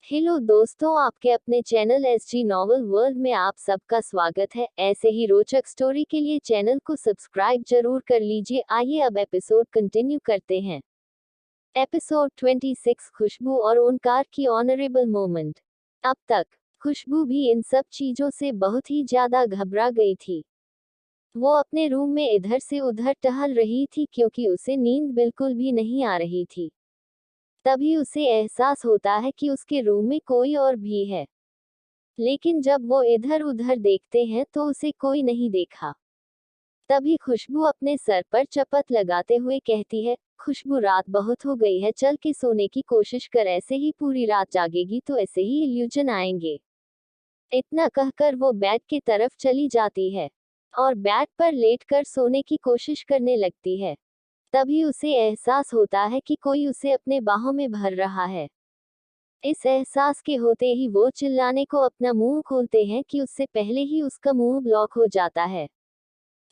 Hello दोस्तों, आपके अपने चैनल एसजी नॉवल वर्ल्ड में आप सबका स्वागत है। ऐसे ही रोचक स्टोरी के लिए चैनल को सब्सक्राइब जरूर कर लीजिए। आइए अब एपिसोड कंटिन्यू करते हैं। एपिसोड 26, खुशबू और ओंकार की ऑनरेबल मोमेंट। अब तक खुशबू भी इन सब चीजों से बहुत ही ज्यादा घबरा गई थी। वो अपने रूम में इधर से उधर टहल रही थी क्योंकि उसे नींद बिल्कुल भी नहीं आ रही थी। तभी उसे एहसास होता है कि उसके रूम में कोई और भी है, लेकिन जब वो इधर उधर देखते हैं तो उसे कोई नहीं देखा। तभी खुशबू अपने सर पर चपत लगाते हुए कहती है, खुशबू रात बहुत हो गई है, चल के सोने की कोशिश कर, ऐसे ही पूरी रात जागेगी तो ऐसे ही इल्यूजन आएंगे। इतना कहकर वो बेड की तरफ चली जाती है और बेड पर लेटकर सोने की कोशिश करने लगती है। तभी उसे एहसास होता है कि कोई उसे अपने बाहों में भर रहा है। इस एहसास के होते ही वो चिल्लाने को अपना मुंह खोलते हैं कि उससे पहले ही उसका मुंह ब्लॉक हो जाता है।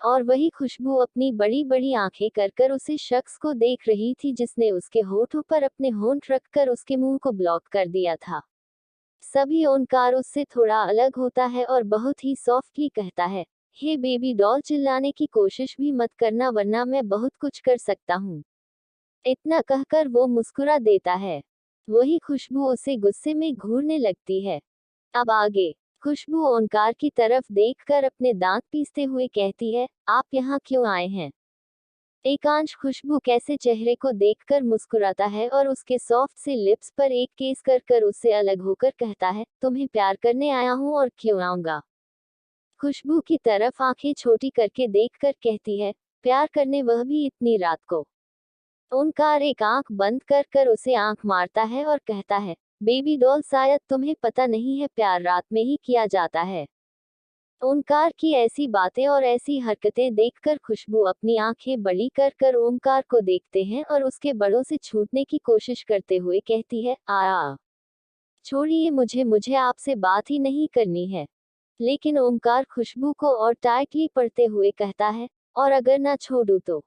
और वही खुशबू अपनी बड़ी बड़ी आंखें कर कर उसे शख्स को देख रही थी जिसने उसके होठों पर अपने होंठ रखकर उसके मुंह को ब्लॉक कर दिया था। सभी ओंकार उससे थोड़ा अलग होता है और बहुत ही सॉफ्टली कहता है, हे बेबी डॉल, चिल्लाने की कोशिश भी मत करना वरना मैं बहुत कुछ कर सकता हूँ। इतना कहकर वो मुस्कुरा देता है। वही खुशबू उसे गुस्से में घूरने लगती है। अब आगे खुशबू ओंकार की तरफ देखकर अपने दांत पीसते हुए कहती है, आप यहाँ क्यों आए हैं? एकांश खुशबू कैसे चेहरे को देखकर मुस्कुराता है और उसके सॉफ्ट से लिप्स पर एक केस कर कर उससे अलग होकर कहता है, तुम्हें प्यार करने आया हूँ और क्यों आऊंगा। खुशबू की तरफ आंखें छोटी करके देखकर कहती है, प्यार करने, वह भी इतनी रात को। ओंकार एक आंख बंद कर कर उसे आंख मारता है और कहता है, बेबी डॉल, शायद तुम्हें पता नहीं है, प्यार रात में ही किया जाता है। ओंकार की ऐसी बातें और ऐसी हरकतें देखकर खुशबू अपनी आंखें बड़ी कर कर ओंकार को देखते हैं और उसके बड़ों से छूटने की कोशिश करते हुए कहती है, आ छोड़िए मुझे, मुझे आपसे बात ही नहीं करनी है। लेकिन ओंकार खुशबू को और टाइटली पढ़ते हुए कहता है, और अगर ना छोड़ू तो।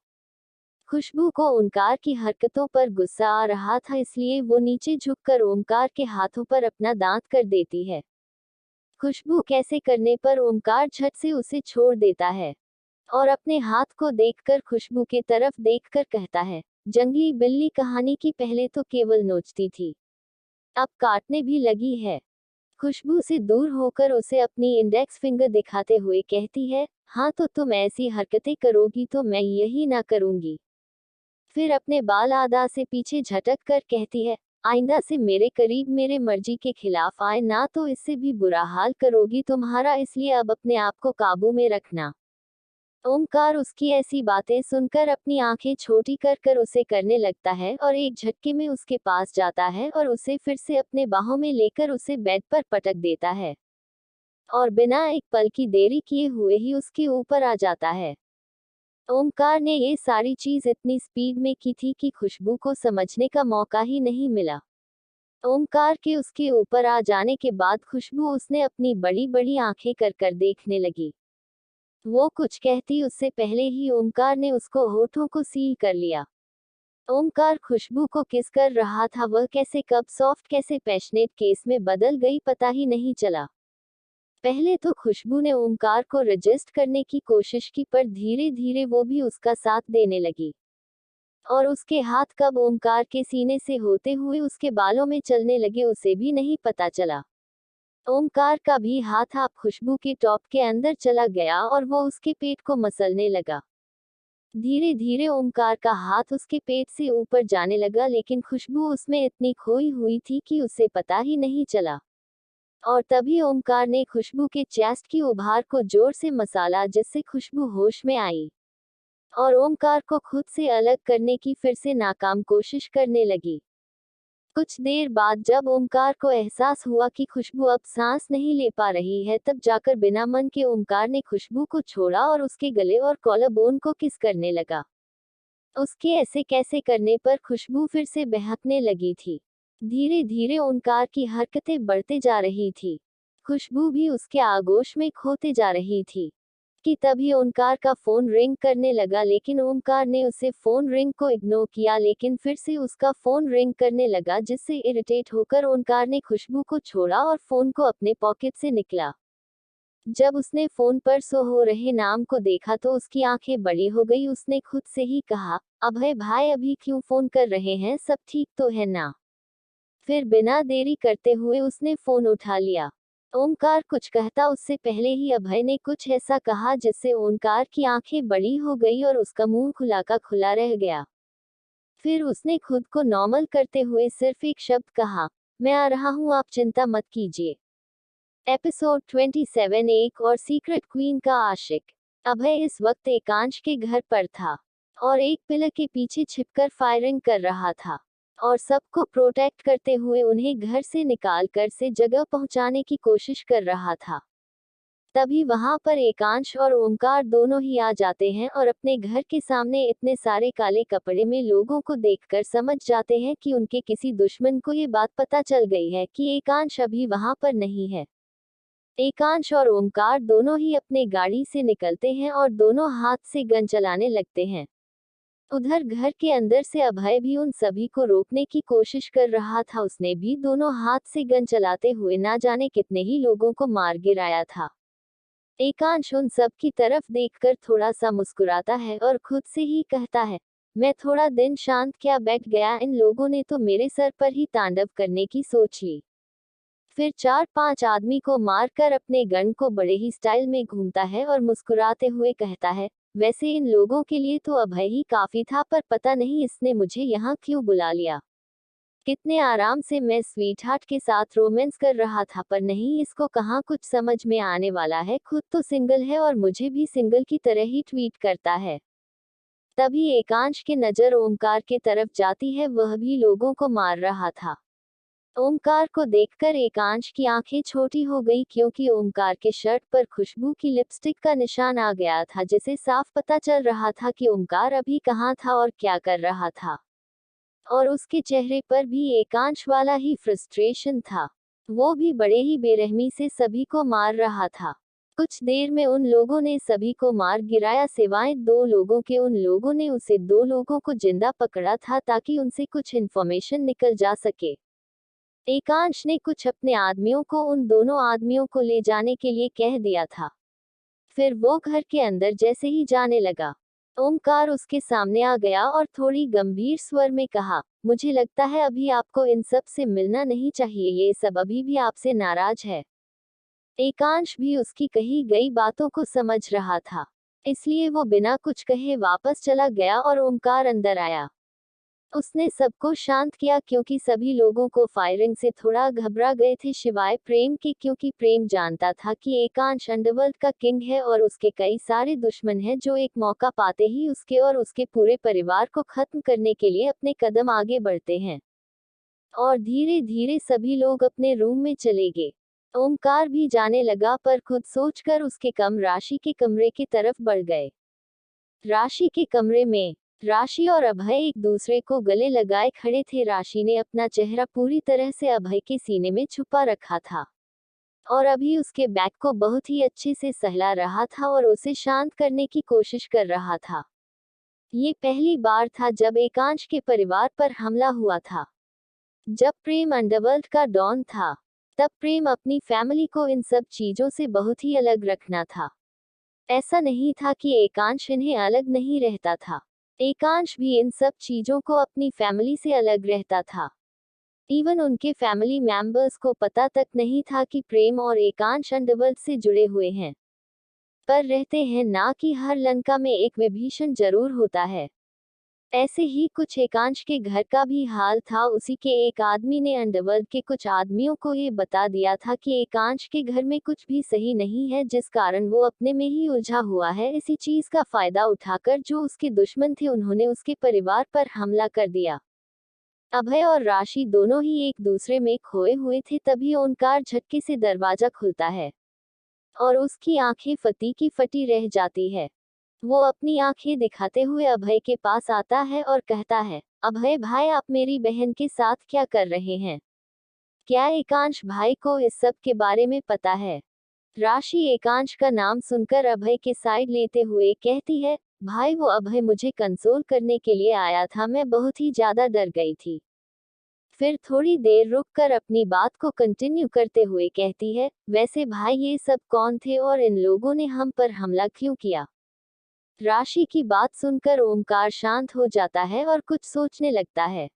खुशबू को ओंकार की हरकतों पर गुस्सा आ रहा था, इसलिए वो नीचे झुककर ओंकार के हाथों पर अपना दांत कर देती है। खुशबू कैसे करने पर ओंकार झट से उसे छोड़ देता है और अपने हाथ को देखकर खुशबू के तरफ देखकर कहता है, जंगली बिल्ली कहानी की पहले तो केवल नोचती थी, अब काटने भी लगी है। खुशबू से दूर होकर उसे अपनी इंडेक्स फिंगर दिखाते हुए कहती है, हाँ तो तुम ऐसी हरकतें करोगी तो मैं यही ना करूंगी। फिर अपने बाल आधा से पीछे झटक कर कहती है, आइंदा से मेरे करीब मेरे मर्जी के खिलाफ आए ना तो इससे भी बुरा हाल करोगी तुम्हारा, इसलिए अब अपने आप को काबू में रखना। ओमकार उसकी ऐसी बातें सुनकर अपनी आंखें छोटी कर कर उसे करने लगता है और एक झटके में उसके पास जाता है और उसे फिर से अपने बाहों में लेकर उसे बेड पर पटक देता है और बिना एक पल की देरी किए हुए ही उसके ऊपर आ जाता है। ओमकार ने ये सारी चीज इतनी स्पीड में की थी कि खुशबू को समझने का मौका ही नहीं मिला। ओमकार के उसके ऊपर आ जाने के बाद खुशबू उसने अपनी बड़ी बड़ी आंखें कर कर देखने लगी। वो कुछ कहती उससे पहले ही ओमकार ने उसको होठों को सील कर लिया। ओमकार खुशबू को किस कर रहा था, वह कैसे, कब सॉफ्ट, कैसे पैशनेट केस में बदल गई पता ही नहीं चला। पहले तो खुशबू ने ओमकार को रजिस्ट करने की कोशिश की पर धीरे धीरे वो भी उसका साथ देने लगी और उसके हाथ कब ओमकार के सीने से होते हुए उसके बालों में चलने लगे उसे भी नहीं पता चला। ओमकार का भी हाथ आप खुशबू के टॉप के अंदर चला गया और वो उसके पेट को मसलने लगा। धीरे धीरे ओमकार का हाथ उसके पेट से ऊपर जाने लगा, लेकिन खुशबू उसमें इतनी खोई हुई थी कि उसे पता ही नहीं चला। और तभी ओमकार ने खुशबू के चेस्ट की उभार को जोर से मसाला जिससे खुशबू होश में आई और ओमकार को खुद से अलग करने की फिर से नाकाम कोशिश करने लगी। कुछ देर बाद जब ओमकार को एहसास हुआ कि खुशबू अब सांस नहीं ले पा रही है, तब जाकर बिना मन के ओमकार ने खुशबू को छोड़ा और उसके गले और कॉलर बोन को किस करने लगा। उसके ऐसे कैसे करने पर खुशबू फिर से बहकने लगी थी। धीरे धीरे ओमकार की हरकतें बढ़ते जा रही थी। खुशबू भी उसके आगोश में खोते जा रही थी। कि तभी ओमकार का फोन रिंग करने लगा, लेकिन ओमकार ने उसे फोन रिंग को इग्नोर किया, लेकिन फिर से उसका फोन रिंग करने लगा, जिससे इरिटेट होकर ओमकार ने खुशबू को छोड़ा और फोन को अपने पॉकेट से निकला। जब उसने फोन पर शो हो रहे नाम को देखा तो उसकी आंखें बड़ी हो गई। उसने खुद से ही कहा, अभय भाई अभी क्यों फोन कर रहे हैं, सब ठीक तो है ना। फिर बिना देरी करते हुए उसने फोन उठा लिया। ओमकार कुछ कहता उससे पहले ही अभय ने कुछ ऐसा कहा जिससे ओमकार की आंखें बड़ी हो गई और उसका मुंह खुला का खुला रह गया। फिर उसने खुद को नॉर्मल करते हुए सिर्फ एक शब्द कहा, मैं आ रहा हूं, आप चिंता मत कीजिए। एपिसोड 27, एक और सीक्रेट क्वीन का आशिक। अभय इस वक्त एकांश के घर पर था और एक पिलर के पीछे छिपकर फायरिंग कर रहा था और सबको प्रोटेक्ट करते हुए उन्हें घर से निकालकर से जगह पहुंचाने की कोशिश कर रहा था। तभी वहां पर एकांश और ओमकार दोनों ही आ जाते हैं और अपने घर के सामने इतने सारे काले कपड़े में लोगों को देखकर समझ जाते हैं कि उनके किसी दुश्मन को ये बात पता चल गई है कि एकांश अभी वहां पर नहीं है। एकांश और ओमकार दोनों ही अपने गाड़ी से निकलते हैं और दोनों हाथ से गन चलाने लगते हैं। उधर घर के अंदर से अभय भी उन सभी को रोकने की कोशिश कर रहा था। उसने भी दोनों हाथ से गन चलाते हुए ना जाने कितने ही लोगों को मार गिराया था। एकांश उन सब की तरफ देखकर थोड़ा सा मुस्कुराता है और खुद से ही कहता है, मैं थोड़ा दिन शांत क्या बैठ गया, इन लोगों ने तो मेरे सर पर ही तांडव करने की सोच ली। फिर 4-5 आदमी को मारकर अपने गन को बड़े ही स्टाइल में घूमता है और मुस्कुराते हुए कहता है, वैसे इन लोगों के लिए तो अभय ही काफी था, पर पता नहीं इसने मुझे यहाँ क्यों बुला लिया। कितने आराम से मैं स्वीट हार्ट के साथ रोमांस कर रहा था, पर नहीं, इसको कहाँ कुछ समझ में आने वाला है। खुद तो सिंगल है और मुझे भी सिंगल की तरह ही ट्वीट करता है। तभी एकांश की नजर ओमकार के तरफ जाती है, वह भी लोगों को मार रहा था। ओमकार को देखकर एकांश की आंखें छोटी हो गई, क्योंकि ओमकार के शर्ट पर खुशबू की लिपस्टिक का निशान आ गया था, जिसे साफ पता चल रहा था कि ओमकार अभी कहाँ था और क्या कर रहा था। और उसके चेहरे पर भी एकांश वाला ही फ्रस्ट्रेशन था। वो भी बड़े ही बेरहमी से सभी को मार रहा था। कुछ देर में उन लोगों ने सभी को मार गिराया, सिवाय 2 लोगों के। उन लोगों ने उसे 2 लोगों को जिंदा पकड़ा था ताकि उनसे कुछ इन्फॉर्मेशन निकल जा सके। एकांश ने कुछ अपने आदमियों को उन दोनों आदमियों को ले जाने के लिए कह दिया था। फिर वो घर के अंदर जैसे ही जाने लगा, ओमकार उसके सामने आ गया और थोड़ी गंभीर स्वर में कहा, मुझे लगता है अभी आपको इन सब से मिलना नहीं चाहिए, ये सब अभी भी आपसे नाराज है। एकांश भी उसकी कही गई बातों को समझ रहा था, इसलिए वो बिना कुछ कहे वापस चला गया और ओमकार अंदर आया। उसने सबको शांत किया, क्योंकि सभी लोगों को फायरिंग से थोड़ा घबरा गए थे, सिवाय प्रेम के, क्योंकि प्रेम जानता था कि एकांश अंडरवर्ल्ड का किंग है और उसके कई सारे दुश्मन हैं जो एक मौका पाते ही उसके और उसके पूरे परिवार को खत्म करने के लिए अपने कदम आगे बढ़ते हैं। और धीरे धीरे सभी लोग अपने रूम में चले गए। ओमकार भी जाने लगा, पर खुद सोचकर उसके कम राशि के कमरे की तरफ बढ़ गए। राशि के कमरे में राशि और अभय एक दूसरे को गले लगाए खड़े थे। राशि ने अपना चेहरा पूरी तरह से अभय के सीने में छुपा रखा था और अभी उसके बैक को बहुत ही अच्छे से सहला रहा था और उसे शांत करने की कोशिश कर रहा था। ये पहली बार था जब एकांश के परिवार पर हमला हुआ था। जब प्रेम अंडरवर्ल्ड का डॉन था, तब प्रेम अपनी फैमिली को इन सब चीजों से बहुत ही अलग रखना था। ऐसा नहीं था कि एकांश इन्हें अलग नहीं रहता था। एकांश भी इन सब चीजों को अपनी फैमिली से अलग रहता था। इवन उनके फैमिली मेंबर्स को पता तक नहीं था कि प्रेम और एकांश अंडरवर्ल्ड से जुड़े हुए हैं। पर रहते हैं ना कि हर लंका में एक विभीषण जरूर होता है। ऐसे ही कुछ एकांश के घर का भी हाल था। उसी के एक आदमी ने अंडरवर्ल्ड के कुछ आदमियों को ये बता दिया था कि एकांश के घर में कुछ भी सही नहीं है, जिस कारण वो अपने में ही उलझा हुआ है। इसी चीज का फायदा उठाकर जो उसके दुश्मन थे, उन्होंने उसके परिवार पर हमला कर दिया। अभय और राशि दोनों ही एक दूसरे में खोए हुए थे। तभी ओंकार झटके से दरवाजा खुलता है और उसकी आंखें फटी की फटी रह जाती है। वो अपनी आंखें दिखाते हुए अभय के पास आता है और कहता है, अभय भाई, आप मेरी बहन के साथ क्या कर रहे हैं? क्या एकांश भाई को इस सब के बारे में पता है? राशि एकांश का नाम सुनकर अभय के साइड लेते हुए कहती है, भाई वो अभय मुझे कंसोल करने के लिए आया था, मैं बहुत ही ज्यादा डर गई थी। फिर थोड़ी देर रुककर अपनी बात को कंटिन्यू करते हुए कहती है, वैसे भाई ये सब कौन थे और इन लोगों ने हम पर हमला क्यों किया? राशि की बात सुनकर ओमकार शांत हो जाता है और कुछ सोचने लगता है।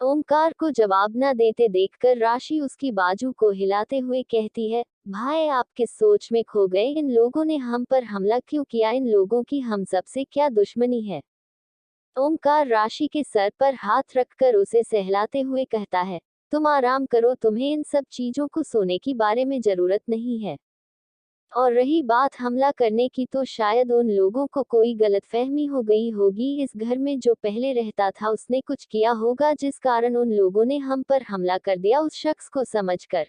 ओमकार को जवाब न देते देखकर राशि उसकी बाजू को हिलाते हुए कहती है, भाई आप किस सोच में खो गए? इन लोगों ने हम पर हमला क्यों किया? इन लोगों की हम सबसे क्या दुश्मनी है? ओमकार राशि के सर पर हाथ रखकर उसे सहलाते हुए कहता है, तुम आराम करो, तुम्हें इन सब चीजों को सोने की बारे में जरूरत नहीं है। और रही बात हमला करने की, तो शायद उन लोगों को कोई गलतफहमी हो गई होगी। इस घर में जो पहले रहता था उसने कुछ किया होगा जिस कारण उन लोगों ने हम पर हमला कर दिया, उस शख्स को समझकर।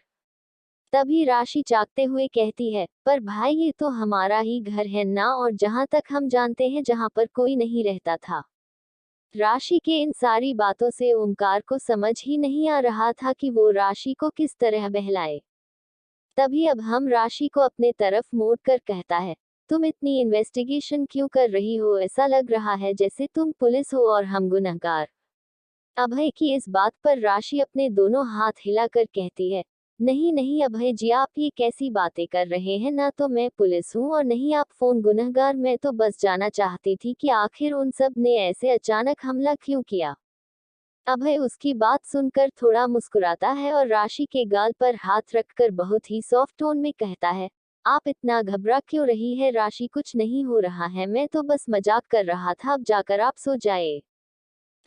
तभी राशि चाकते हुए कहती है, पर भाई ये तो हमारा ही घर है ना, और जहां तक हम जानते हैं जहां पर कोई नहीं रहता था। राशि के इन सारी बातों से ओमकार को समझ ही नहीं आ रहा था कि वो राशि को किस तरह बहलाए। तभी अब हम राशि को अपने तरफ मोड़ कर कहता है, तुम इतनी इन्वेस्टिगेशन क्यों कर रही हो? ऐसा लग रहा है जैसे तुम पुलिस हो और हम गुनहगार। अभय की इस बात पर राशि अपने दोनों हाथ हिलाकर कहती है, नहीं नहीं अभय जी, आप ये कैसी बातें कर रहे हैं? ना तो मैं पुलिस हूँ और नहीं आप फोन गुनहगार। मैं तो बस जानना चाहती थी कि आखिर उन सब ने ऐसे अचानक हमला क्यों किया। अभय उसकी बात सुनकर थोड़ा मुस्कुराता है और राशि के गाल पर हाथ रखकर बहुत ही सॉफ्ट टोन में कहता है, आप इतना घबरा क्यों रही है? राशि कुछ नहीं हो रहा है, मैं तो बस मजाक कर रहा था, अब जाकर आप सो जाए।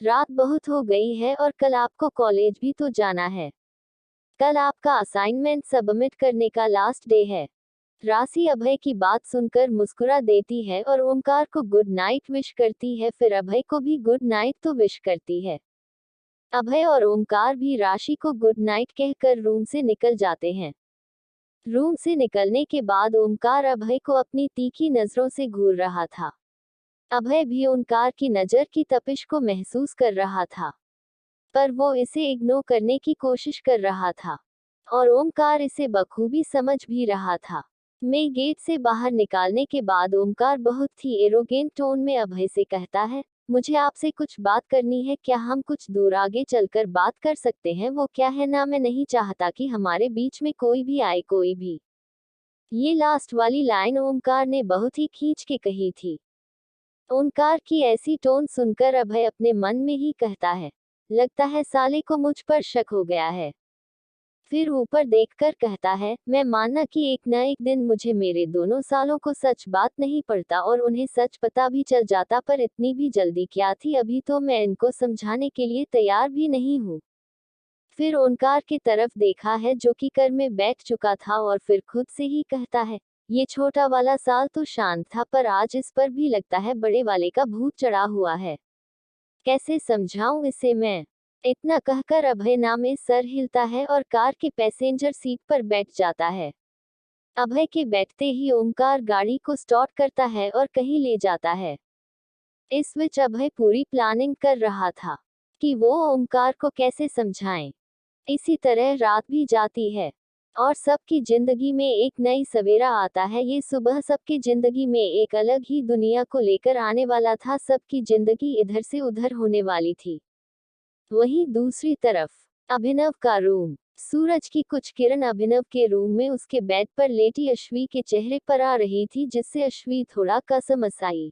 रात बहुत हो गई है और कल आपको कॉलेज भी तो जाना है। कल आपका असाइनमेंट सबमिट करने का लास्ट डे है। राशि अभय की बात सुनकर मुस्कुरा देती है और ओमकार को गुड नाइट विश करती है, फिर अभय को भी गुड नाइट तो विश करती है। अभय और ओमकार भी राशि को गुड नाइट कहकर रूम से निकल जाते हैं। रूम से निकलने के बाद ओमकार अभय को अपनी तीखी नजरों से घूर रहा था। अभय भी ओमकार की नजर की तपिश को महसूस कर रहा था, पर वो इसे इग्नोर करने की कोशिश कर रहा था और ओमकार इसे बखूबी समझ भी रहा था। मैं गेट से बाहर निकालने के बाद ओमकार बहुत ही एरोगेंट टोन में अभय से कहता है, मुझे आपसे कुछ बात करनी है, क्या हम कुछ दूर आगे चलकर बात कर सकते हैं? वो क्या है ना, मैं नहीं चाहता कि हमारे बीच में कोई भी आए, कोई भी। ये लास्ट वाली लाइन ओमकार ने बहुत ही खींच के कही थी। ओमकार की ऐसी टोन सुनकर अभय अपने मन में ही कहता है, लगता है साले को मुझ पर शक हो गया है। फिर ऊपर देखकर कहता है, मैं मानना कि एक न एक दिन मुझे मेरे दोनों सालों को सच बात नहीं पड़ता और उन्हें सच पता भी चल जाता, पर इतनी भी जल्दी क्या थी? अभी तो मैं इनको समझाने के लिए तैयार भी नहीं हूँ। फिर ओंकार की तरफ देखा है जो कि कर में बैठ चुका था और फिर खुद से ही कहता है, ये छोटा वाला साल तो शांत था, पर आज इस पर भी लगता है बड़े वाले का भूत चढ़ा हुआ है। कैसे समझाऊं इसे मैं? इतना कहकर अभय ना में सर हिलता है और कार के पैसेंजर सीट पर बैठ जाता है। अभय के बैठते ही ओमकार गाड़ी को स्टार्ट करता है और कहीं ले जाता है। इस बीच अभय पूरी प्लानिंग कर रहा था कि वो ओमकार को कैसे समझाएं। इसी तरह रात भी जाती है और सबकी जिंदगी में एक नई सवेरा आता है। ये सुबह सबकी जिंदगी में एक अलग ही दुनिया को लेकर आने वाला था। सबकी जिंदगी इधर से उधर होने वाली थी। वहीं दूसरी तरफ अभिनव का रूम। सूरज की कुछ किरण अभिनव के रूम में उसके बेड पर लेटी अश्वी के चेहरे पर आ रही थी, जिससे अश्वी थोड़ा कसमस आई।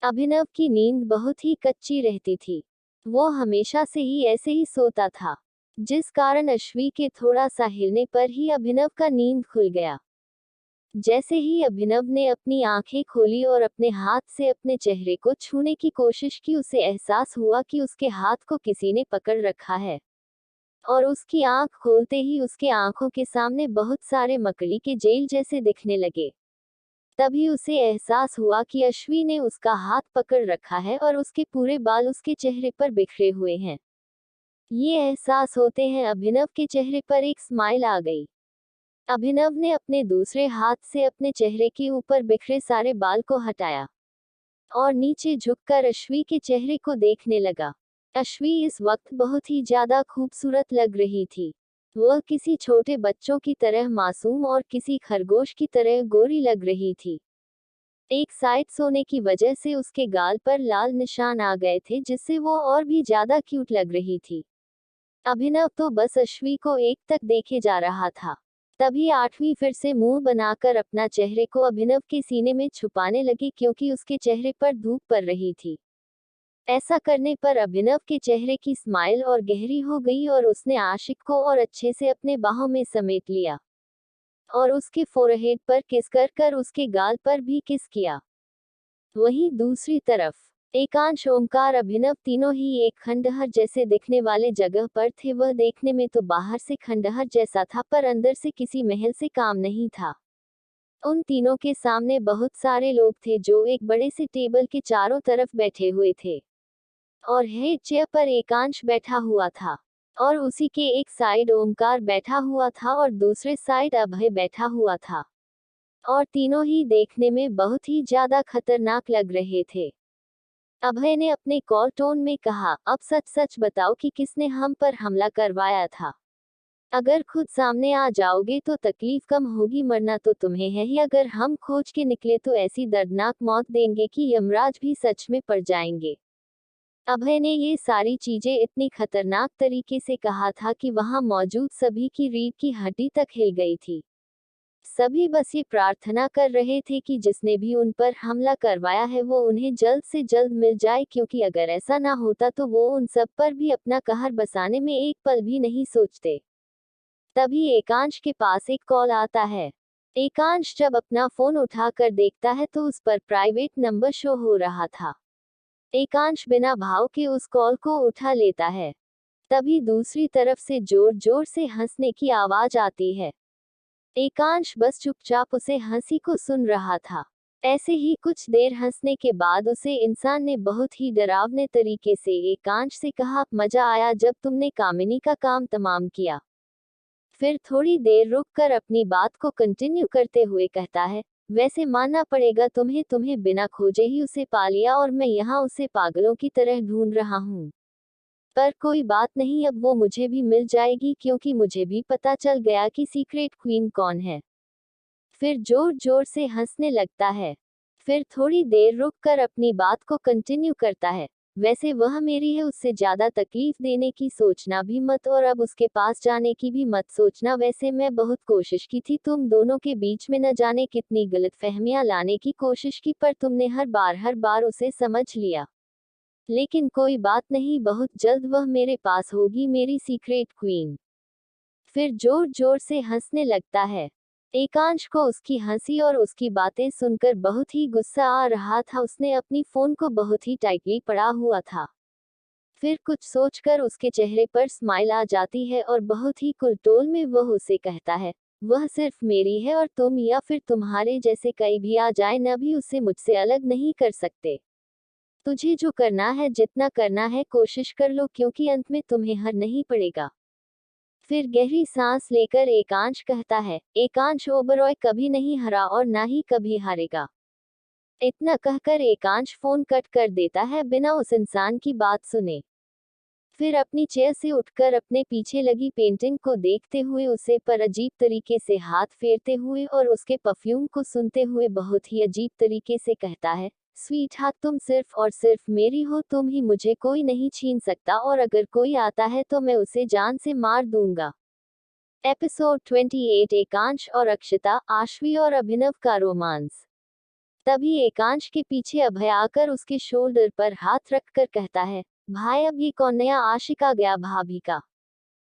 अभिनव की नींद बहुत ही कच्ची रहती थी। वो हमेशा से ही ऐसे ही सोता था, जिस कारण अश्वी के थोड़ा सा हिलने पर ही अभिनव का नींद खुल गया। जैसे ही अभिनव ने अपनी आंखें खोली और अपने हाथ से अपने चेहरे को छूने की कोशिश की, उसे एहसास हुआ कि उसके हाथ को किसी ने पकड़ रखा है। और उसकी आंख खोलते ही उसके आंखों के सामने बहुत सारे मकड़ी के जेल जैसे दिखने लगे। तभी उसे एहसास हुआ कि अश्वी ने उसका हाथ पकड़ रखा है और उसके पूरे बाल उसके चेहरे पर बिखरे हुए हैं। ये एहसास होते हैं अभिनव के चेहरे पर एक स्माइल आ गई। अभिनव ने अपने दूसरे हाथ से अपने चेहरे के ऊपर बिखरे सारे बाल को हटाया और नीचे झुककर अश्वी के चेहरे को देखने लगा। अश्वी इस वक्त बहुत ही ज्यादा खूबसूरत लग रही थी। वह किसी छोटे बच्चों की तरह मासूम और किसी खरगोश की तरह गोरी लग रही थी। एक साइड सोने की वजह से उसके गाल पर लाल निशान आ गए थे जिससे वो और भी ज्यादा क्यूट लग रही थी। अभिनव तो बस अश्वी को एक तक देखे जा रहा था। तभी आठवीं फिर से मुंह बनाकर अपना चेहरे को अभिनव के सीने में छुपाने लगी क्योंकि उसके चेहरे पर धूप पड़ रही थी। ऐसा करने पर अभिनव के चेहरे की स्माइल और गहरी हो गई और उसने आशिक को और अच्छे से अपने बाहों में समेट लिया और उसके फोरहेड पर किस कर कर उसके गाल पर भी किस किया। वहीं दूसरी तरफ एकांश, ओमकार, अभिनव तीनों ही एक खंडहर जैसे दिखने वाले जगह पर थे। वह देखने में तो बाहर से खंडहर जैसा था पर अंदर से किसी महल से काम नहीं था। उन तीनों के सामने बहुत सारे लोग थे जो एक बड़े से टेबल के चारों तरफ बैठे हुए थे और हेड चेयर पर एकांश बैठा हुआ था और उसी के एक साइड ओमकार बैठा हुआ था और दूसरे साइड अभय बैठा हुआ था और तीनों ही देखने में बहुत ही ज्यादा खतरनाक लग रहे थे। अभय ने अपने कॉल टोन में कहा, अब सच सच बताओ कि किसने हम पर हमला करवाया था। अगर खुद सामने आ जाओगे तो तकलीफ कम होगी, मरना तो तुम्हें है ही। अगर हम खोज के निकले तो ऐसी दर्दनाक मौत देंगे कि यमराज भी सच में पड़ जाएंगे। अभय ने ये सारी चीजें इतनी खतरनाक तरीके से कहा था कि वहां मौजूद सभी की रीढ़ की हड्डी तक हिल गई थी। सभी बस ये प्रार्थना कर रहे थे कि जिसने भी उन पर हमला करवाया है वो उन्हें जल्द से जल्द मिल जाए, क्योंकि अगर ऐसा ना होता तो वो उन सब पर भी अपना कहर बसाने में एक पल भी नहीं सोचते। तभी एकांश के पास एक कॉल आता है। एकांश जब अपना फोन उठाकर देखता है तो उस पर प्राइवेट नंबर शो हो रहा था। एकांश बिना भाव के उस कॉल को उठा लेता है। तभी दूसरी तरफ से जोर जोर से हंसने की आवाज आती है। एकांश बस चुपचाप उसे हंसी को सुन रहा था। ऐसे ही कुछ देर हंसने के बाद उसे इंसान ने बहुत ही डरावने तरीके से एकांश से कहा, मजा आया जब तुमने कामिनी का काम तमाम किया। फिर थोड़ी देर रुककर अपनी बात को कंटिन्यू करते हुए कहता है, वैसे मानना पड़ेगा तुम्हें, तुम्हें बिना खोजे ही उसे पा लिया और मैं यहाँ उसे पागलों की तरह ढूंढ रहा हूँ। पर कोई बात नहीं, अब वो मुझे भी मिल जाएगी क्योंकि मुझे भी पता चल गया कि सीक्रेट क्वीन कौन है। फिर जोर जोर से हंसने लगता है। फिर थोड़ी देर रुककर अपनी बात को कंटिन्यू करता है, वैसे वह मेरी है, उससे ज्यादा तकलीफ देने की सोचना भी मत और अब उसके पास जाने की भी मत सोचना। वैसे मैं बहुत कोशिश की थी तुम दोनों के बीच में न जाने कितनी गलतफहमियां लाने की कोशिश की, पर तुमने हर बार उसे समझ लिया। लेकिन कोई बात नहीं, बहुत जल्द वह मेरे पास होगी, मेरी सीक्रेट क्वीन। फिर जोर जोर से हंसने लगता है। एकांश को उसकी हंसी और उसकी बातें सुनकर बहुत ही गुस्सा आ रहा था। उसने अपनी फोन को बहुत ही टाइटली पड़ा हुआ था। फिर कुछ सोचकर उसके चेहरे पर स्माइल आ जाती है और बहुत ही कुलटोल में वह उसे कहता है, वह सिर्फ मेरी है और तुम या फिर तुम्हारे जैसे कई भी आ जाए न भी उसे मुझसे अलग नहीं कर सकते। तुझे जो करना है, जितना करना है, कोशिश कर लो क्योंकि अंत में तुम्हें हार नहीं पड़ेगा। फिर गहरी सांस लेकर एकांश कहता है, एकांश ओबरॉय कभी नहीं हरा और ना ही कभी हारेगा। इतना कहकर एकांश फोन कट कर देता है बिना उस इंसान की बात सुने। फिर अपनी चेयर से उठकर अपने पीछे लगी पेंटिंग को देखते हुए उसे पर अजीब तरीके से हाथ फेरते हुए और उसके परफ्यूम को सुनते हुए बहुत ही अजीब तरीके से कहता है, स्वीट हार्ट, तुम सिर्फ और सिर्फ मेरी हो, तुम ही, मुझे कोई नहीं छीन सकता और अगर कोई आता है तो मैं उसे जान से मार दूंगा। एपिसोड 28, एकांश और अक्षता, आश्वी और अभिनव का रोमांस। तभी एकांश के पीछे अभय आकर उसके शोल्डर पर हाथ रखकर कहता है, भाई अब ये कौन नया आशिक आ गया भाभी का।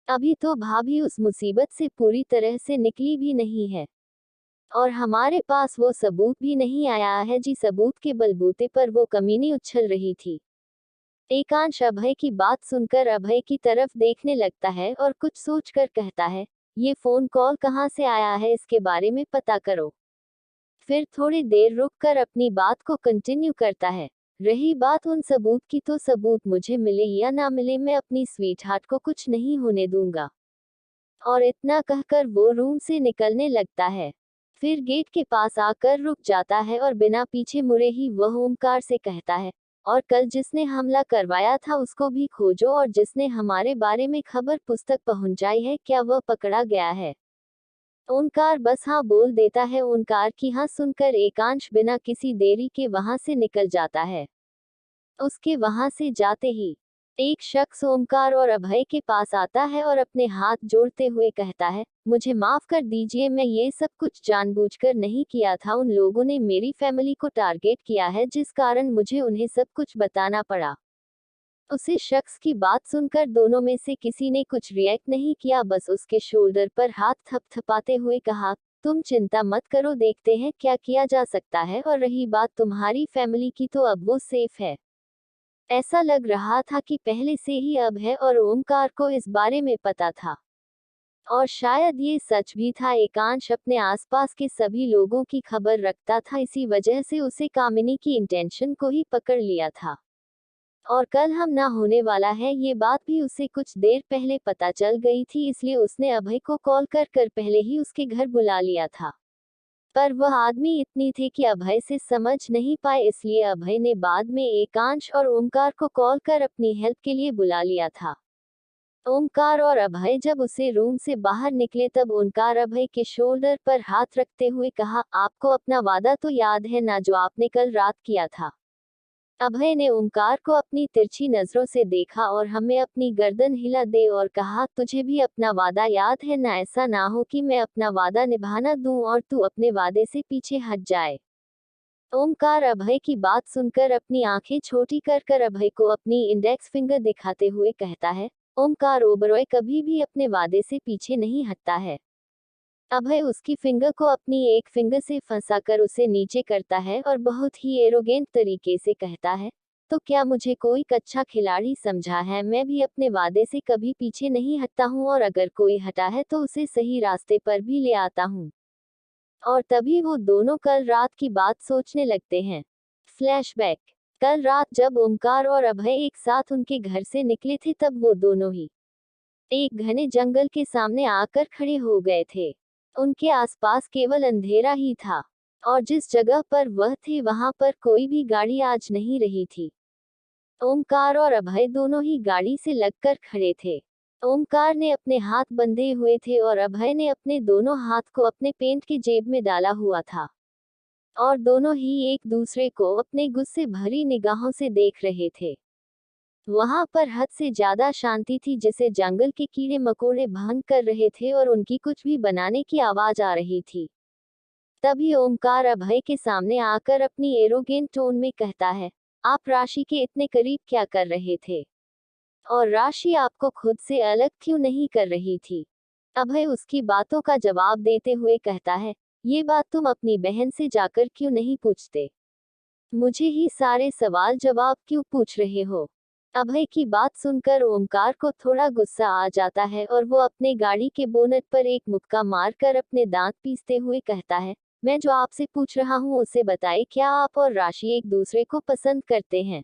अभी तो भाभी उस मुसीबत से पूरी तरह से निकली भी नहीं है और हमारे पास वो सबूत भी नहीं आया है जी, सबूत के बलबूते पर वो कमीनी उछल रही थी। एकांश अभय की बात सुनकर अभय की तरफ देखने लगता है और कुछ सोचकर कहता है, ये फोन कॉल कहाँ से आया है, इसके बारे में पता करो। फिर थोड़ी देर रुककर अपनी बात को कंटिन्यू करता है, रही बात उन सबूत की तो सबूत मुझे मिले या ना मिले, मैं अपनी स्वीट हार्ट को कुछ नहीं होने दूंगा। और इतना कहकर वो रूम से निकलने लगता है। फिर गेट के पास आकर रुक जाता है और बिना पीछे मुड़े ही वह ओमकार से कहता है, और कल जिसने हमला करवाया था उसको भी खोजो, और जिसने हमारे बारे में खबर पुस्तक पहुंचाई है, क्या वह पकड़ा गया है? ओंकार बस हाँ बोल देता है। ओंकार की हाँ सुनकर एकांश बिना किसी देरी के वहां से निकल जाता है। उसके वहां से जाते ही एक शख्स ओमकार और अभय के पास आता है और अपने हाथ जोड़ते हुए कहता है, मुझे माफ कर दीजिए, मैं ये सब कुछ जानबूझकर नहीं किया था। उन लोगों ने मेरी फैमिली को टारगेट किया है, जिस कारण मुझे उन्हें सब कुछ बताना पड़ा। उसे शख्स की बात सुनकर दोनों में से किसी ने कुछ रिएक्ट नहीं किया, बस उसके शोल्डर पर हाथ थपथपाते हुए कहा, तुम चिंता मत करो, देखते हैं क्या किया जा सकता है। और रही बात तुम्हारी फैमिली की, तो अब वो सेफ है। ऐसा लग रहा था कि पहले से ही अभय और ओमकार को इस बारे में पता था। और शायद ये सच भी था। एकांश अपने आसपास के सभी लोगों की खबर रखता था, इसी वजह से उसे कामिनी की इंटेंशन को ही पकड़ लिया था। और कल हम ना होने वाला है, ये बात भी उसे कुछ देर पहले पता चल गई थी, इसलिए उसने अभय को कॉल कर पहले ही उसके घर बुला लिया था। पर वह आदमी इतनी थे कि अभय से समझ नहीं पाए, इसलिए अभय ने बाद में एकांश और ओमकार को कॉल कर अपनी हेल्प के लिए बुला लिया था। ओमकार और अभय जब उसे रूम से बाहर निकले, तब ओमकार अभय के शोल्डर पर हाथ रखते हुए कहा, आपको अपना वादा तो याद है ना, जो आपने कल रात किया था? अभय ने ओमकार को अपनी तिरछी नजरों से देखा और हमें अपनी गर्दन हिला दे और कहा, तुझे भी अपना वादा याद है ना? ऐसा ना हो कि मैं अपना वादा निभाना दूं और तू अपने वादे से पीछे हट जाए। ओमकार अभय की बात सुनकर अपनी आंखें छोटी कर अभय को अपनी इंडेक्स फिंगर दिखाते हुए कहता है, ओमकार ओबरॉय कभी भी अपने वादे से पीछे नहीं हटता है। अभय उसकी फिंगर को अपनी एक फिंगर से फंसाकर उसे नीचे करता है और बहुत ही एरोगेंट तरीके से कहता है, तो क्या मुझे कोई कच्चा खिलाड़ी समझा है? मैं भी अपने वादे से कभी पीछे नहीं हटता हूँ, और अगर कोई हटा है तो उसे सही रास्ते पर भी ले आता हूँ। और तभी वो दोनों कल रात की बात सोचने लगते हैं। फ्लैशबैक। कल रात जब ओमकार और अभय एक साथ उनके घर से निकले थे, तब वो दोनों ही एक घने जंगल के सामने आकर खड़े हो गए थे। उनके आसपास केवल अंधेरा ही था, और जिस जगह पर वह थे वहां पर कोई भी गाड़ी आज नहीं रही थी। ओमकार और अभय दोनों ही गाड़ी से लगकर खड़े थे। ओमकार ने अपने हाथ बंधे हुए थे और अभय ने अपने दोनों हाथ को अपने पेंट की जेब में डाला हुआ था, और दोनों ही एक दूसरे को अपने गुस्से भरी निगाहों से देख रहे थे। वहां पर हद से ज्यादा शांति थी, जिसे जंगल के कीड़े मकोड़े भंग कर रहे थे और उनकी कुछ भी बनाने की आवाज आ रही थी। तभी ओमकार अभय के सामने आकर अपनी एरोगेंट टोन में कहता है, आप राशि के इतने करीब क्या कर रहे थे? और राशि आपको खुद से अलग क्यों नहीं कर रही थी? अभय उसकी बातों का जवाब देते हुए कहता है, ये बात तुम अपनी बहन से जाकर क्यों नहीं पूछते? मुझे ही सारे सवाल जवाब क्यों पूछ रहे हो? अभय की बात सुनकर ओमकार को थोड़ा गुस्सा आ जाता है और वो अपने गाड़ी के बोनट पर एक मुक्का मारकर अपने दांत पीसते हुए कहता है, मैं जो आपसे पूछ रहा हूँ उसे बताए, क्या आप और राशि एक दूसरे को पसंद करते हैं?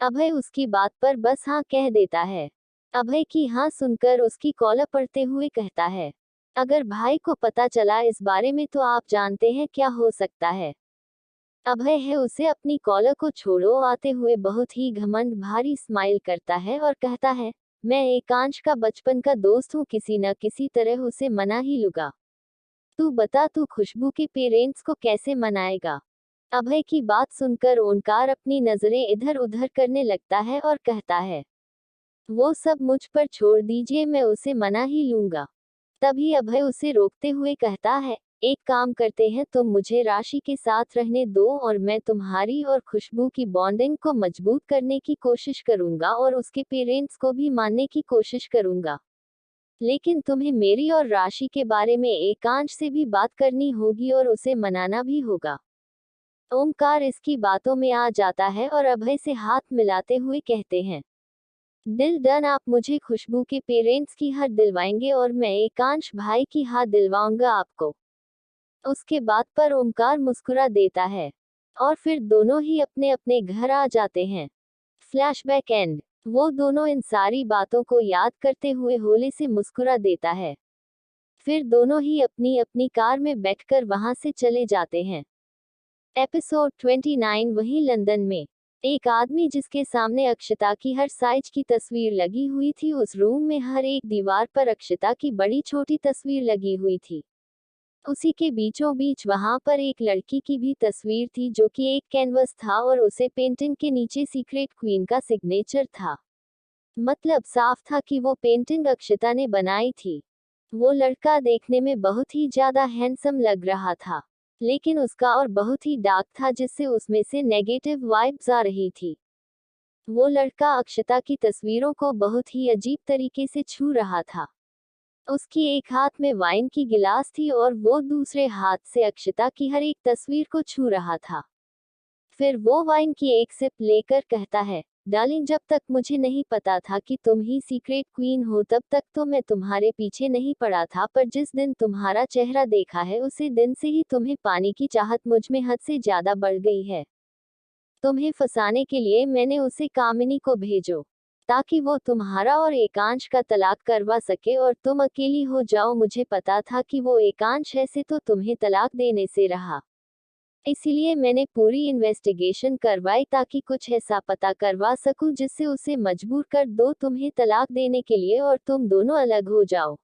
अभय उसकी बात पर बस हाँ कह देता है। अभय की हाँ सुनकर उसकी कॉलर पड़ते हुए कहता है, अगर भाई को पता चला इस बारे में तो आप जानते हैं क्या हो सकता है। अभय है उसे अपनी कॉलर को छोड़ो आते हुए बहुत ही घमंड भारी स्माइल करता है और कहता है, मैं एकांश का बचपन का दोस्त हूँ, किसी न किसी तरह उसे मना ही लूंगा। तू बता, तू खुशबू के पेरेंट्स को कैसे मनाएगा? अभय की बात सुनकर ओंकार अपनी नजरें इधर उधर करने लगता है और कहता है, वो सब मुझ पर छोड़ दीजिए, मैं उसे मना ही लूंगा। तभी अभय उसे रोकते हुए कहता है, एक काम करते हैं, तुम मुझे राशि के साथ रहने दो और मैं तुम्हारी और खुशबू की बॉन्डिंग को मजबूत करने की कोशिश करूंगा और उसके पेरेंट्स को भी मानने की कोशिश करूंगा। लेकिन तुम्हें मेरी और राशि के बारे में एकांश से भी बात करनी होगी और उसे मनाना भी होगा। ओमकार इसकी बातों में आ जाता है और अभय से हाथ मिलाते हुए कहते हैं, दिल डन, आप मुझे खुशबू के पेरेंट्स की हाथ दिलवाएंगे और मैं एकांश भाई की हाथ दिलवाऊंगा आपको। उसके बाद पर ओमकार मुस्कुरा देता है और फिर दोनों ही अपने अपने घर आ जाते हैं। Flashback and. वो दोनों इन सारी बातों को याद करते हुए होले से मुस्कुरा देता है। फिर दोनों ही अपनी अपनी कार में बैठकर वहां से चले जाते हैं। एपिसोड 29 वहीं लंदन में। एक आदमी जिसके सामने अक्षता की हर साइज की तस्वीर लगी हुई थी, उस रूम में हर एक दीवार पर अक्षता की बड़ी छोटी तस्वीर लगी हुई थी। उसी के बीचों बीच वहां पर एक लड़की की भी तस्वीर थी, जो कि एक कैनवस था और उसे पेंटिंग के नीचे सीक्रेट क्वीन का सिग्नेचर था। मतलब साफ था कि वो पेंटिंग अक्षता ने बनाई थी। वो लड़का देखने में बहुत ही ज्यादा हैंडसम लग रहा था, लेकिन उसका और बहुत ही डार्क था, जिससे उसमें से नेगेटिव वाइब्स आ रही थी। वो लड़का अक्षता की तस्वीरों को बहुत ही अजीब तरीके से छू रहा था। उसकी एक हाथ में वाइन की गिलास थी और वो दूसरे हाथ से अक्षता की हर एक तस्वीर को छू रहा था। फिर वो वाइन की एक सिप लेकर कहता है, डार्लिंग, जब तक मुझे नहीं पता था कि तुम ही सीक्रेट क्वीन हो, तब तक तो मैं तुम्हारे पीछे नहीं पड़ा था, पर जिस दिन तुम्हारा चेहरा देखा है, उसी दिन से ही तुम्हें पाने की चाहत मुझ में हद से ज्यादा बढ़ गई है। तुम्हें फंसाने के लिए मैंने उसे कामिनी को भेजो, ताकि वो तुम्हारा और एकांश का तलाक करवा सके और तुम अकेली हो जाओ। मुझे पता था कि वो एकांश ऐसे तो तुम्हें तलाक देने से रहा, इसीलिए मैंने पूरी इन्वेस्टिगेशन करवाई ताकि कुछ ऐसा पता करवा सकूं जिससे उसे मजबूर कर दो तुम्हें तलाक देने के लिए और तुम दोनों अलग हो जाओ।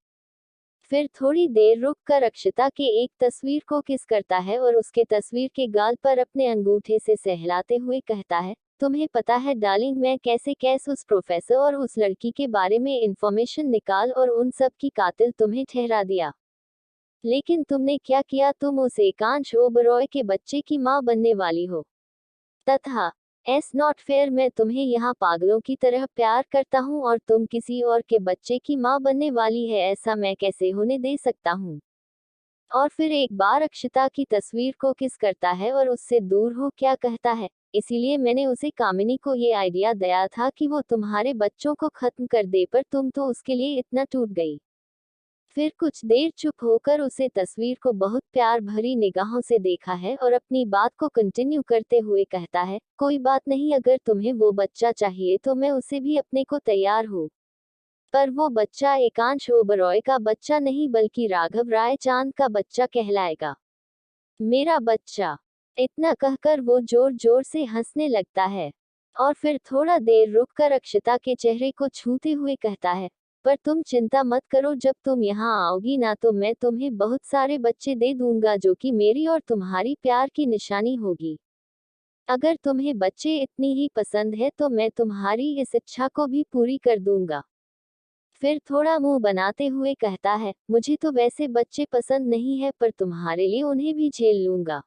फिर थोड़ी देर रुक कर अक्षता के एक तस्वीर को किस करता है और उसके तस्वीर के गाल पर अपने अंगूठे से सहलाते हुए कहता है, तुम्हें पता है डार्लिंग, मैं कैसे कैस उस प्रोफेसर और उस लड़की के बारे में इंफॉर्मेशन निकाल और उन सब की कातिल तुम्हें ठहरा दिया। लेकिन तुमने क्या किया, तुम उस एकांश ओबरॉय के बच्चे की मां बनने वाली हो। तथा एस नॉट फेयर, मैं तुम्हें यहाँ पागलों की तरह प्यार करता हूँ और तुम किसी और के बच्चे की मां बनने वाली है, ऐसा मैं कैसे होने दे सकता हूँ। और फिर एक बार अक्षता की तस्वीर को किस करता है और उससे दूर हो क्या कहता है, इसीलिए मैंने उसे कामिनी को ये आइडिया दिया था कि वो तुम्हारे बच्चों को खत्म कर दे, पर तुम तो उसके लिए इतना टूट गई। फिर कुछ देर चुप होकर उसे तस्वीर को बहुत प्यार भरी निगाहों से देखा है और अपनी बात को कंटिन्यू करते हुए कहता है, कोई बात नहीं, अगर तुम्हें वो बच्चा चाहिए तो मैं उसे भी अपने को तैयार हूँ। पर वो बच्चा एकांश ओबरॉय का बच्चा नहीं बल्कि राघव राय चांद का बच्चा कहलाएगा। मेरा बच्चा। इतना कहकर वो जोर जोर से हंसने लगता है और फिर थोड़ा देर रुककर अक्षता के चेहरे को छूते हुए कहता है, पर तुम चिंता मत करो, जब तुम यहाँ आओगी ना तो मैं तुम्हें बहुत सारे बच्चे दे दूंगा, जो कि मेरी और तुम्हारी प्यार की निशानी होगी। अगर तुम्हें बच्चे इतनी ही पसंद है तो मैं तुम्हारी इस इच्छा को भी पूरी कर दूंगा। फिर थोड़ा मुंह बनाते हुए कहता है, मुझे तो वैसे बच्चे पसंद नहीं है, पर तुम्हारे लिए उन्हें भी झेल लूंगा।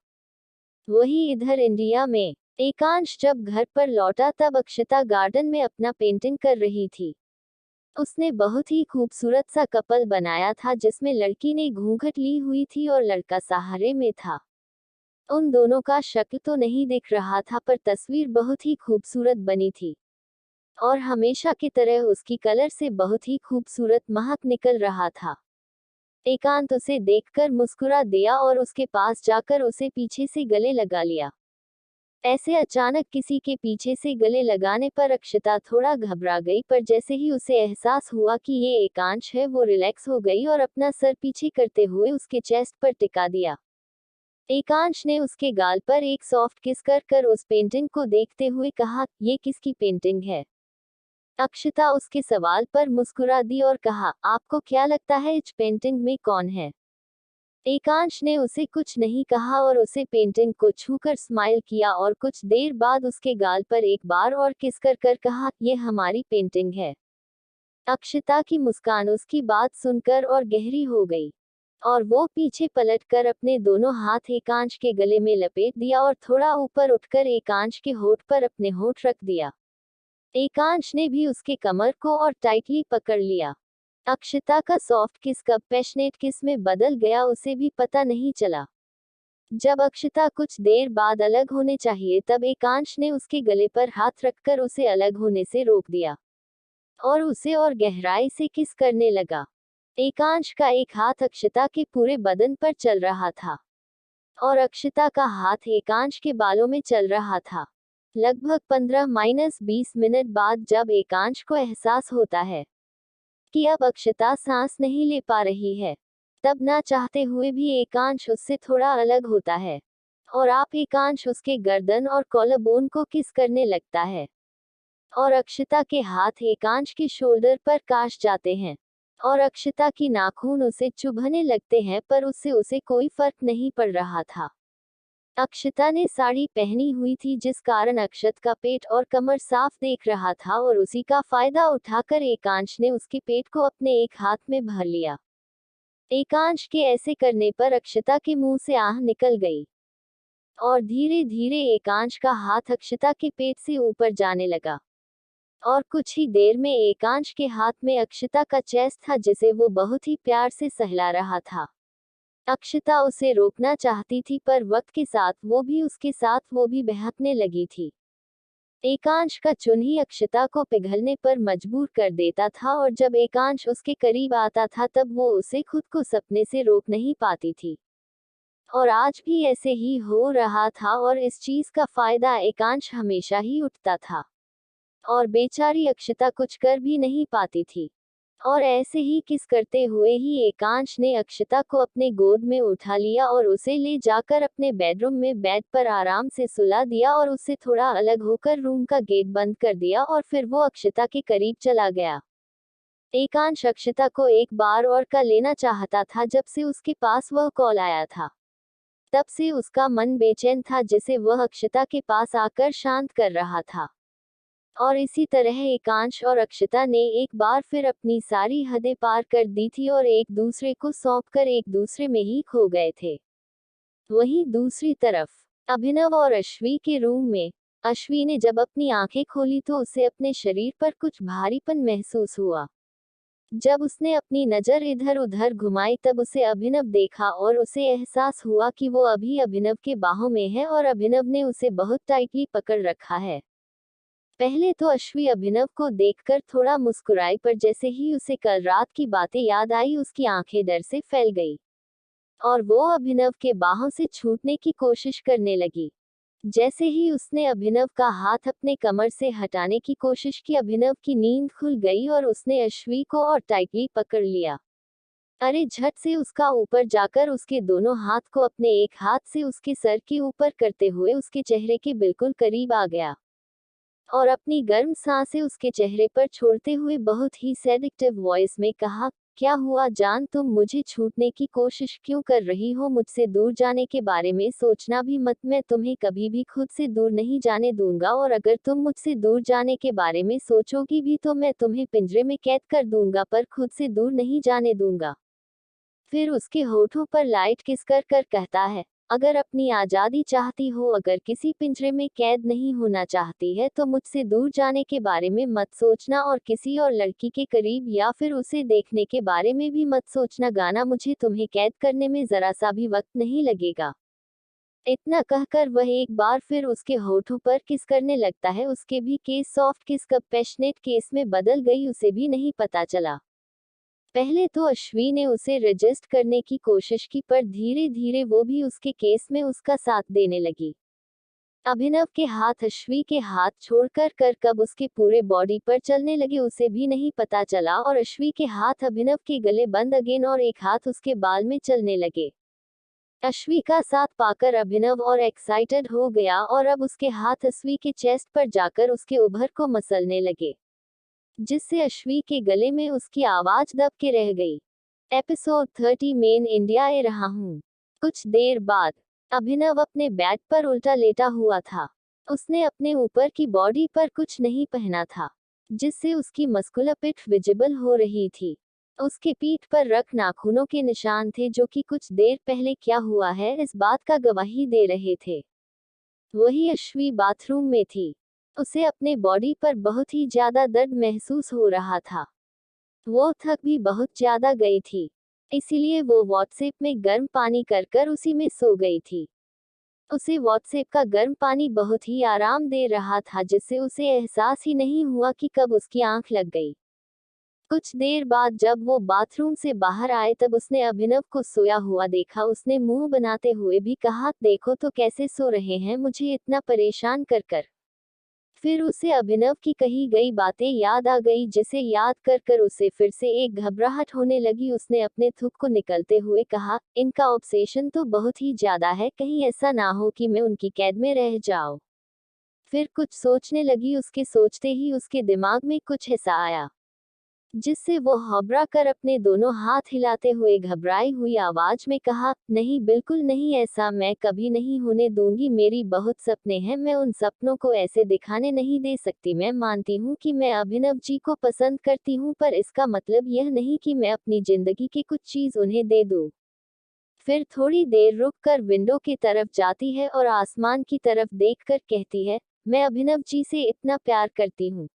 वही इधर इंडिया में एकांश जब घर पर लौटा तब अक्षता गार्डन में अपना पेंटिंग कर रही थी। उसने बहुत ही खूबसूरत सा कपल बनाया था, जिसमें लड़की ने घूंघट ली हुई थी और लड़का सहारे में था। उन दोनों का शक्ल तो नहीं दिख रहा था, पर तस्वीर बहुत ही खूबसूरत बनी थी और हमेशा की तरह उसकी कलर से बहुत ही खूबसूरत महक निकल रहा था। एकांत उसे देखकर मुस्कुरा दिया और उसके पास जाकर उसे पीछे से गले लगा लिया। ऐसे अचानक किसी के पीछे से गले लगाने पर अक्षता थोड़ा घबरा गई, पर जैसे ही उसे एहसास हुआ कि ये एकांश है, वो रिलैक्स हो गई और अपना सर पीछे करते हुए उसके चेस्ट पर टिका दिया। एकांश ने उसके गाल पर एक सॉफ्ट किस कर उस पेंटिंग को देखते हुए कहा, ये किसकी पेंटिंग है। अक्षता उसके सवाल पर मुस्कुरा दी और कहा, आपको क्या लगता है इस पेंटिंग में कौन है। एकांश ने उसे कुछ नहीं कहा और उसे पेंटिंग को छूकर स्माइल किया और कुछ देर बाद उसके गाल पर एक बार और किस कर कहा, ये हमारी पेंटिंग है। अक्षता की मुस्कान उसकी बात सुनकर और गहरी हो गई और वो पीछे पलटकर अपने दोनों हाथ एकांश के गले में लपेट दिया और थोड़ा ऊपर उठकर एकांश के होठ पर अपने होठ रख दिया। एकांश ने भी उसके कमर को और टाइटली पकड़ लिया। अक्षता का सॉफ्ट किस कब पैशनेट किस में बदल गया उसे भी पता नहीं चला। जब अक्षता कुछ देर बाद अलग होने चाहिए तब एकांश ने उसके गले पर हाथ रखकर उसे अलग होने से रोक दिया और उसे और गहराई से किस करने लगा। एकांश का एक हाथ अक्षता के पूरे बदन पर चल रहा था और अक्षता का हाथ एकांश के बालों में चल रहा था। लगभग 15-20 मिनट बाद जब एकांश को एहसास होता है कि अब अक्षता सांस नहीं ले पा रही है, तब ना चाहते हुए भी एकांश उससे थोड़ा अलग होता है। और आप एकांश उसके गर्दन और कॉलरबोन को किस करने लगता है और अक्षता के हाथ एकांश के शोल्डर पर काश जाते हैं और अक्षता की नाखून उसे चुभने लगते हैं, पर उससे उसे कोई फर्क नहीं पड़ रहा था। अक्षता ने साड़ी पहनी हुई थी, जिस कारण अक्षत का पेट और कमर साफ देख रहा था और उसी का फायदा उठाकर एकांश ने उसके पेट को अपने एक हाथ में भर लिया। एकांश के ऐसे करने पर अक्षता के मुंह से आह निकल गई और धीरे धीरे एकांश का हाथ अक्षता के पेट से ऊपर जाने लगा और कुछ ही देर में एकांश के हाथ में अक्षता का चेस्ट था, जिसे वो बहुत ही प्यार से सहला रहा था। अक्षता उसे रोकना चाहती थी, पर वक्त के साथ वो भी बहकने लगी थी। एकांश का चुन ही अक्षता को पिघलने पर मजबूर कर देता था और जब एकांश उसके करीब आता था तब वो उसे खुद को सपने से रोक नहीं पाती थी। और आज भी ऐसे ही हो रहा था और इस चीज का फायदा एकांश हमेशा ही उठता था और बेचारी अक्षता कुछ कर भी नहीं पाती थी। और ऐसे ही किस करते हुए ही एकांश ने अक्षता को अपने गोद में उठा लिया और उसे ले जाकर अपने बेडरूम में बेड पर आराम से सुला दिया और उससे थोड़ा अलग होकर रूम का गेट बंद कर दिया और फिर वो अक्षता के करीब चला गया। एकांश अक्षता को एक बार और का लेना चाहता था। जब से उसके पास वह कॉल आया था तब से उसका मन बेचैन था, जिसे वह अक्षता के पास आकर शांत कर रहा था। और इसी तरह एकांश और अक्षता ने एक बार फिर अपनी सारी हदें पार कर दी थी और एक दूसरे को सौंपकर एक दूसरे में ही खो गए थे। वहीं दूसरी तरफ अभिनव और अश्वी के रूम में अश्वी ने जब अपनी आंखें खोली तो उसे अपने शरीर पर कुछ भारीपन महसूस हुआ। जब उसने अपनी नजर इधर उधर घुमाई तब उसे अभिनव देखा और उसे एहसास हुआ कि वो अभी अभिनव के बाहों में है और अभिनव ने उसे बहुत टाइटली पकड़ रखा है। पहले तो अश्वी अभिनव को देखकर थोड़ा मुस्कुराई, पर जैसे ही उसे कल रात की बातें याद आई उसकी आंखें डर से फैल गई और वो अभिनव के बाहों से छूटने की कोशिश करने लगी। जैसे ही उसने अभिनव का हाथ अपने कमर से हटाने की कोशिश की, अभिनव की नींद खुल गई और उसने अश्वी को और टाइटली पकड़ लिया। अरे झट से उसका ऊपर जाकर उसके दोनों हाथ को अपने एक हाथ से उसके सर के ऊपर करते हुए उसके चेहरे के बिल्कुल करीब आ गया और अपनी गर्म सांसें उसके चेहरे पर छोड़ते हुए बहुत ही सेडिक्टिव वॉइस में कहा, क्या हुआ जान, तुम मुझे छूटने की कोशिश क्यों कर रही हो? मुझसे दूर जाने के बारे में सोचना भी मत, मैं तुम्हें कभी भी खुद से दूर नहीं जाने दूंगा और अगर तुम मुझसे दूर जाने के बारे में सोचोगी भी तो मैं तुम्हें पिंजरे में कैद कर दूंगा, पर खुद से दूर नहीं जाने दूंगा। फिर उसके होठों पर लाइट किस कर कर कहता है, अगर अपनी आजादी चाहती हो, अगर किसी पिंजरे में कैद नहीं होना चाहती है तो मुझसे दूर जाने के बारे में मत सोचना और किसी और लड़की के करीब या फिर उसे देखने के बारे में भी मत सोचना। गाना, मुझे तुम्हें कैद करने में जरा सा भी वक्त नहीं लगेगा। इतना कहकर वह एक बार फिर उसके होठों पर किस करने लगता है। उसके भी केस सॉफ्ट किस कब पैशनेट केस में बदल गई उसे भी नहीं पता चला। पहले तो अश्वी ने उसे रजिस्ट करने की कोशिश की, पर धीरे धीरे वो भी उसके केस में उसका साथ देने लगी। अभिनव के हाथ अश्वी के हाथ छोड़कर कर कब उसके पूरे बॉडी पर चलने लगे उसे भी नहीं पता चला और अश्वी के हाथ अभिनव के गले बंद अगेन और एक हाथ उसके बाल में चलने लगे। अश्वी का साथ पाकर अभिनव और एक्साइटेड हो गया और अब उसके हाथ अश्वी के चेस्ट पर जाकर उसके उभर को मसलने लगे, जिससे अश्वी के गले में उसकी आवाज दब के रह गई। एपिसोड 30 मेन इंडिया ए रहा हूँ। कुछ देर बाद अभिनव अपने बेड पर उल्टा लेटा हुआ था। उसने अपने ऊपर की बॉडी पर कुछ नहीं पहना था, जिससे उसकी मस्कुलर पिट विजिबल हो रही थी। उसके पीठ पर रख नाखूनों के निशान थे, जो कि कुछ देर पहले क्या हुआ है इस बात का गवाही दे रहे थे। वही अश्वी बाथरूम में थी। उसे अपने बॉडी पर बहुत ही ज्यादा दर्द महसूस हो रहा था। वो थक भी बहुत ज्यादा गई थी, इसीलिए वो व्हाट्सएप में गर्म पानी कर कर उसी में सो गई थी। उसे व्हाट्सएप का गर्म पानी बहुत ही आराम दे रहा था, जिससे उसे एहसास ही नहीं हुआ कि कब उसकी आंख लग गई। कुछ देर बाद जब वो बाथरूम से बाहर आए तब उसने अभिनव को सोया हुआ देखा। उसने मुंह बनाते हुए भी कहा, देखो तो कैसे सो रहे हैं, मुझे इतना परेशान कर कर। फिर उसे अभिनव की कही गई बातें याद आ गई, जिसे याद कर कर उसे फिर से एक घबराहट होने लगी। उसने अपने थूक को निकलते हुए कहा, इनका ऑब्सेशन तो बहुत ही ज्यादा है, कहीं ऐसा ना हो कि मैं उनकी कैद में रह जाऊं। फिर कुछ सोचने लगी। उसके सोचते ही उसके दिमाग में कुछ ऐसा आया जिससे वो घबरा कर अपने दोनों हाथ हिलाते हुए घबराई हुई आवाज में कहा, नहीं, बिल्कुल नहीं, ऐसा मैं कभी नहीं होने दूंगी। मेरी बहुत सपने हैं, मैं उन सपनों को ऐसे दिखाने नहीं दे सकती। मैं मानती हूँ कि मैं अभिनव जी को पसंद करती हूँ, पर इसका मतलब यह नहीं कि मैं अपनी जिंदगी की कुछ चीज उन्हें दे दूँ। फिर थोड़ी देर रुक कर विंडो की तरफ जाती है और आसमान की तरफ देखकर कहती है, मैं अभिनव जी से इतना प्यार करती हूँ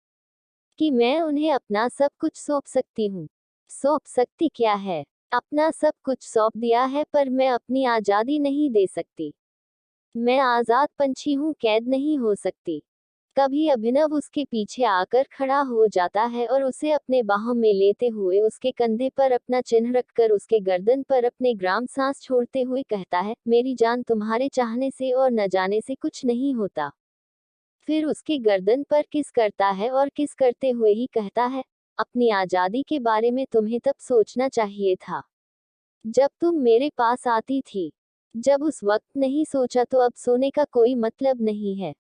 कि मैं उन्हें अपना सब कुछ सौंप सकती हूँ। सौंप सकती क्या है? अपना सब कुछ सौंप दिया है, पर मैं अपनी आजादी नहीं दे सकती। मैं आजाद पंछी हूँ, कैद नहीं हो सकती। कभी अभिनव उसके पीछे आकर खड़ा हो जाता है और उसे अपने बाहों में लेते हुए उसके कंधे पर अपना चिन्ह रखकर उसके गर्दन पर अपने ग्राम सांस छोड़ते हुए कहता है, मेरी जान, तुम्हारे चाहने से और न जाने से कुछ नहीं होता। फिर उसकी गर्दन पर किस करता है और किस करते हुए ही कहता है, अपनी आजादी के बारे में तुम्हें तब सोचना चाहिए था जब तुम मेरे पास आती थी। जब उस वक्त नहीं सोचा तो अब सोने का कोई मतलब नहीं है।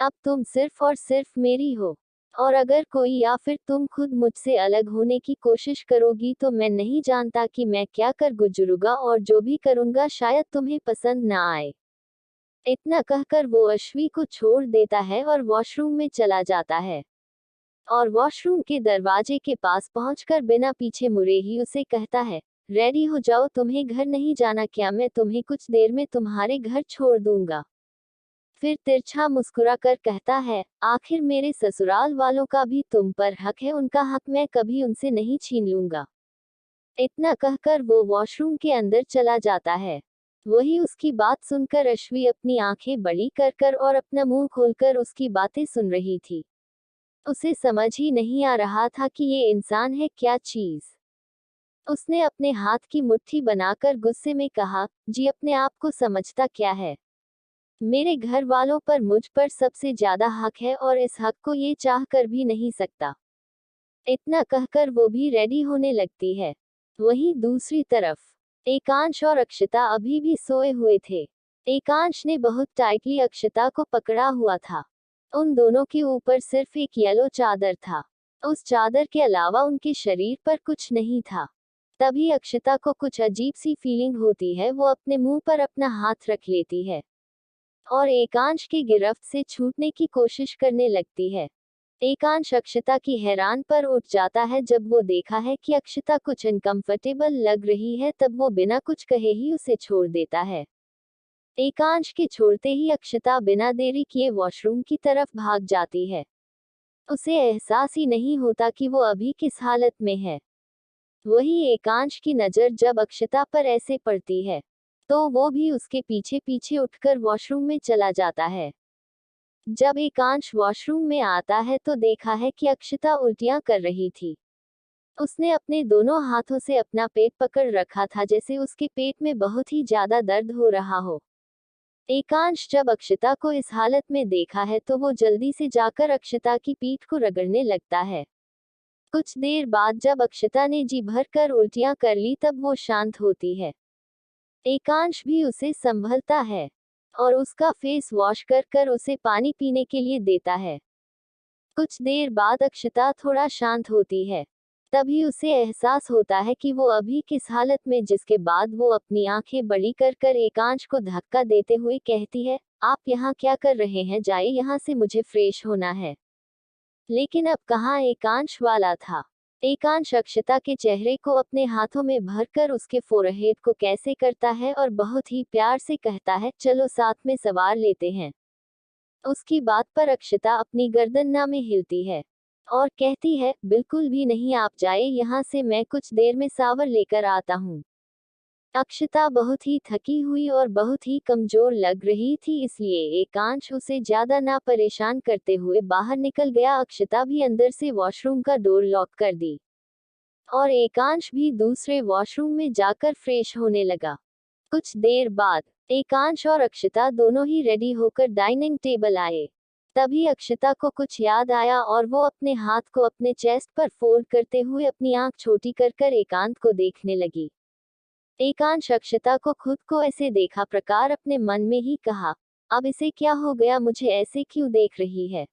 अब तुम सिर्फ और सिर्फ मेरी हो। और अगर कोई या फिर तुम खुद मुझसे अलग होने की कोशिश करोगी तो मैं नहीं जानता कि मैं क्या कर गुजरूंगा, और जो भी करूंगा शायद तुम्हें पसंद ना आए। इतना कहकर वो अश्वी को छोड़ देता है और वॉशरूम में चला जाता है। और वॉशरूम के दरवाजे के पास पहुंचकर बिना पीछे मुड़े ही उसे कहता है, रेडी हो जाओ, तुम्हें घर नहीं जाना क्या? मैं तुम्हें कुछ देर में तुम्हारे घर छोड़ दूंगा। फिर तिरछा मुस्कुरा कर कहता है, आखिर मेरे ससुराल वालों का भी तुम पर हक है, उनका हक मैं कभी उनसे नहीं छीन लूंगा। इतना कहकर वो वॉशरूम के अंदर चला जाता है। वही उसकी बात सुनकर अश्वी अपनी आंखें बड़ी कर कर और अपना मुंह खोलकर उसकी बातें सुन रही थी। उसे समझ ही नहीं आ रहा था कि ये इंसान है क्या चीज। उसने अपने हाथ की मुट्ठी बनाकर गुस्से में कहा, जी अपने आप को समझता क्या है? मेरे घर वालों पर मुझ पर सबसे ज्यादा हक है और इस हक को ये चाह कर भी नहीं सकता। इतना कहकर वो भी रेडी होने लगती है। वहीं दूसरी तरफ एकांश और अक्षता अभी भी सोए हुए थे। एकांश ने बहुत टाइटली अक्षता को पकड़ा हुआ था। उन दोनों के ऊपर सिर्फ एक येलो चादर था। उस चादर के अलावा उनके शरीर पर कुछ नहीं था। तभी अक्षता को कुछ अजीब सी फीलिंग होती है। वो अपने मुंह पर अपना हाथ रख लेती है और एकांश की गिरफ्त से छूटने की कोशिश करने लगती है। एकांश अक्षता की हैरान पर उठ जाता है। जब वो देखा है कि अक्षता कुछ अनकंफर्टेबल लग रही है, तब वो बिना कुछ कहे ही उसे छोड़ देता है। एकांश के छोड़ते ही अक्षता बिना देरी किए वॉशरूम की तरफ भाग जाती है। उसे एहसास ही नहीं होता कि वो अभी किस हालत में है। वही एकांश की नजर जब अक्षता पर ऐसे पड़ती है तो वो भी उसके पीछे पीछे उठकर वॉशरूम में चला जाता है। जब एकांश वॉशरूम में आता है तो देखा है कि अक्षता उल्टियां कर रही थी। उसने अपने दोनों हाथों से अपना पेट पकड़ रखा था, जैसे उसके पेट में बहुत ही ज्यादा दर्द हो रहा हो। एकांश जब अक्षता को इस हालत में देखा है तो वो जल्दी से जाकर अक्षता की पीठ को रगड़ने लगता है। कुछ देर बाद जब अक्षता ने जी भर कर उल्टियां कर ली तब वो शांत होती है। एकांश भी उसे संभलता है और उसका फेस वॉश कर कर उसे पानी पीने के लिए देता है। कुछ देर बाद अक्षता थोड़ा शांत होती है। तभी उसे एहसास होता है कि वो अभी किस हालत में, जिसके बाद वो अपनी आंखें बड़ी कर कर एकांश को धक्का देते हुए कहती है, आप यहाँ क्या कर रहे हैं? जाइए यहाँ से, मुझे फ्रेश होना है। लेकिन अब कहाँ एकांश वाला था। एकांश अक्षता के चेहरे को अपने हाथों में भरकर उसके फोरहेड को कैसे करता है और बहुत ही प्यार से कहता है, चलो साथ में सवार लेते हैं। उसकी बात पर अक्षता अपनी गर्दन में हिलती है और कहती है, बिल्कुल भी नहीं, आप जाइए यहाँ से, मैं कुछ देर में सावर लेकर आता हूँ। अक्षता बहुत ही थकी हुई और बहुत ही कमजोर लग रही थी, इसलिए एकांश उसे ज्यादा ना परेशान करते हुए बाहर निकल गया। अक्षता भी अंदर से वॉशरूम का डोर लॉक कर दी और एकांश भी दूसरे वॉशरूम में जाकर फ्रेश होने लगा। कुछ देर बाद एकांश और अक्षता दोनों ही रेडी होकर डाइनिंग टेबल आए। तभी अक्षता को कुछ याद आया और वो अपने हाथ को अपने चेस्ट पर फोल्ड करते हुए अपनी आंख छोटी कर कर एकांत को देखने लगी। एकांश अक्षता को खुद को ऐसे देखा प्रकार अपने मन में ही कहा, अब इसे क्या हो गया, मुझे ऐसे क्यों देख रही है।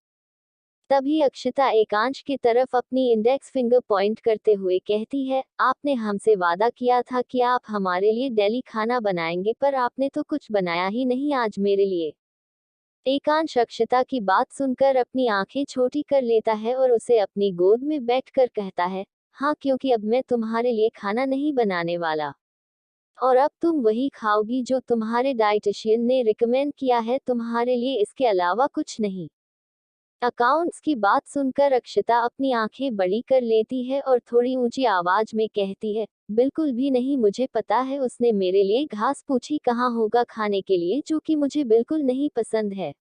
तभी अक्षता एकांश की तरफ अपनी इंडेक्स फिंगर पॉइंट करते हुए कहती है, आपने हमसे वादा किया था कि आप हमारे लिए डेली खाना बनाएंगे, पर आपने तो कुछ बनाया ही नहीं आज मेरे लिए। एकांश अक्षता की बात सुनकर अपनी आंखें छोटी कर लेता है और उसे अपनी गोद में बैठकर कहता है, हाँ, क्योंकि अब मैं तुम्हारे लिए खाना नहीं बनाने वाला। और अब तुम वही खाओगी जो तुम्हारे डाइटिशियन ने रिकमेंड किया है, तुम्हारे लिए इसके अलावा कुछ नहीं। अकाउंट्स की बात सुनकर अक्षता अपनी आंखें बड़ी कर लेती है और थोड़ी ऊंची आवाज में कहती है, बिल्कुल भी नहीं, मुझे पता है उसने मेरे लिए घास पूछी कहाँ होगा खाने के लिए, जो कि मुझे बिल्कुल नहीं पसंद है।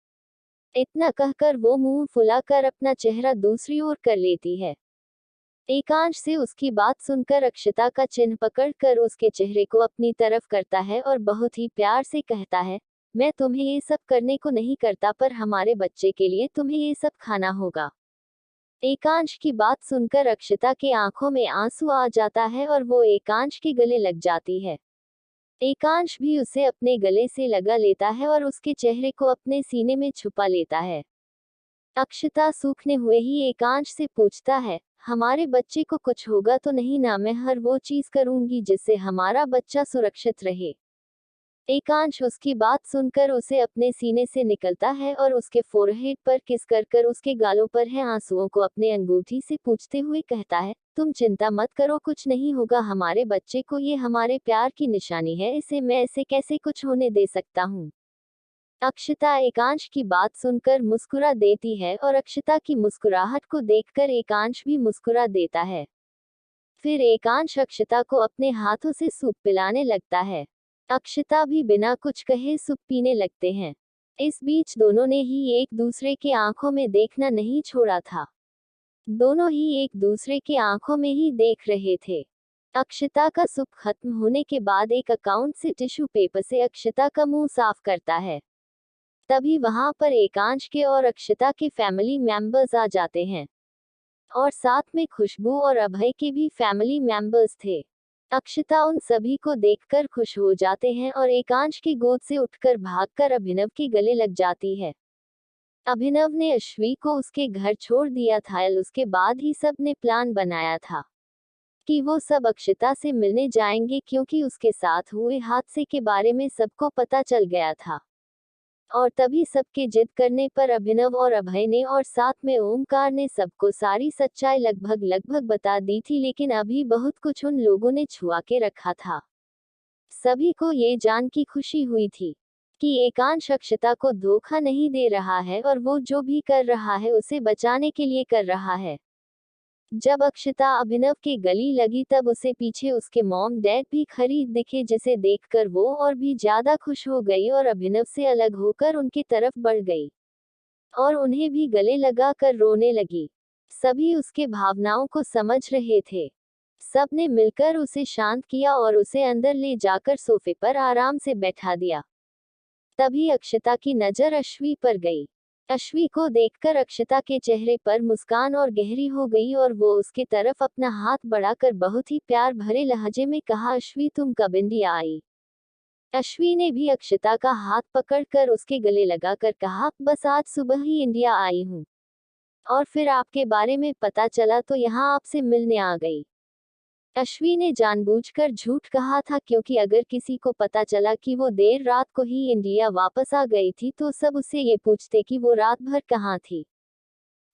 इतना कहकर वो मुंह फुलाकर अपना चेहरा दूसरी ओर कर लेती है। एकांश से उसकी बात सुनकर अक्षता का चिन्ह पकड़कर उसके चेहरे को अपनी तरफ करता है और बहुत ही प्यार से कहता है, मैं तुम्हें ये सब करने को नहीं करता, पर हमारे बच्चे के लिए तुम्हें ये सब खाना होगा। एकांश की बात सुनकर अक्षता के आंखों में आंसू आ जाता है और वो एकांश के गले लग जाती है। एकांश भी उसे अपने गले से लगा लेता है और उसके चेहरे को अपने सीने में छुपा लेता है। अक्षता सूखने हुए ही एकांश से पूछता है, हमारे बच्चे को कुछ होगा तो नहीं ना, मैं हर वो चीज करूंगी जिससे हमारा बच्चा सुरक्षित रहे। एकांश उसकी बात सुनकर उसे अपने सीने से निकलता है और उसके फोरहेड पर किस कर कर उसके गालों पर है आंसुओं को अपने अंगूठी से पूछते हुए कहता है, तुम चिंता मत करो, कुछ नहीं होगा हमारे बच्चे को, ये हमारे प्यार की निशानी है, इसे मैं ऐसे कैसे कुछ होने दे सकता हूँ। अक्षता एकांश की बात सुनकर मुस्कुरा देती है और अक्षता की मुस्कुराहट को देखकर एकांश भी मुस्कुरा देता है। फिर एकांश अक्षता को अपने हाथों से सूप पिलाने लगता है। अक्षता भी बिना कुछ कहे सूप पीने लगते हैं। इस बीच दोनों ने ही एक दूसरे के आंखों में देखना नहीं छोड़ा था। दोनों ही एक दूसरे के आंखों में ही देख रहे थे। अक्षता का सूप खत्म होने के बाद एक अकाउंट से टिश्यू पेपर से अक्षता का मुंह साफ करता है। तभी वहां पर एकांश के और अक्षता के फैमिली मेंबर्स आ जाते हैं और साथ में खुशबू और अभय के भी फैमिली मेंबर्स थे। अक्षता उन सभी को देखकर खुश हो जाते हैं और एकांश की गोद से उठकर भागकर अभिनव के गले लग जाती है। अभिनव ने अश्वी को उसके घर छोड़ दिया था, उसके बाद ही सब ने प्लान बनाया था कि वो सब अक्षता से मिलने जाएंगे, क्योंकि उसके साथ हुए हादसे के बारे में सबको पता चल गया था। और तभी सबके जिद करने पर अभिनव और अभय ने और साथ में ओमकार ने सबको सारी सच्चाई लगभग बता दी थी, लेकिन अभी बहुत कुछ उन लोगों ने छुपा के रखा था। सभी को ये जान की खुशी हुई थी कि एकांश अक्षता को धोखा नहीं दे रहा है और वो जो भी कर रहा है उसे बचाने के लिए कर रहा है। जब अक्षता अभिनव के गली लगी तब उसे पीछे उसके मॉम डैड भी खरीद दिखे, जिसे देखकर वो और भी ज्यादा खुश हो गई और अभिनव से अलग होकर उनकी तरफ बढ़ गई और उन्हें भी गले लगा कर रोने लगी। सभी उसके भावनाओं को समझ रहे थे। सब ने मिलकर उसे शांत किया और उसे अंदर ले जाकर सोफे पर आराम से बैठा दिया। तभी अक्षता की नजर अश्वी पर गई। अश्वी को देखकर अक्षता के चेहरे पर मुस्कान और गहरी हो गई और वो उसके तरफ अपना हाथ बढ़ाकर बहुत ही प्यार भरे लहजे में कहा, अश्वी तुम कब इंडिया आई। अश्वी ने भी अक्षता का हाथ पकड़कर उसके गले लगाकर कहा, बस आज सुबह ही इंडिया आई हूँ और फिर आपके बारे में पता चला तो यहाँ आपसे मिलने आ गई। अश्वी ने जानबूझकर झूठ कहा था, क्योंकि अगर किसी को पता चला कि वो देर रात को ही इंडिया वापस आ गई थी तो सब उससे ये पूछते कि वो रात भर कहाँ थी,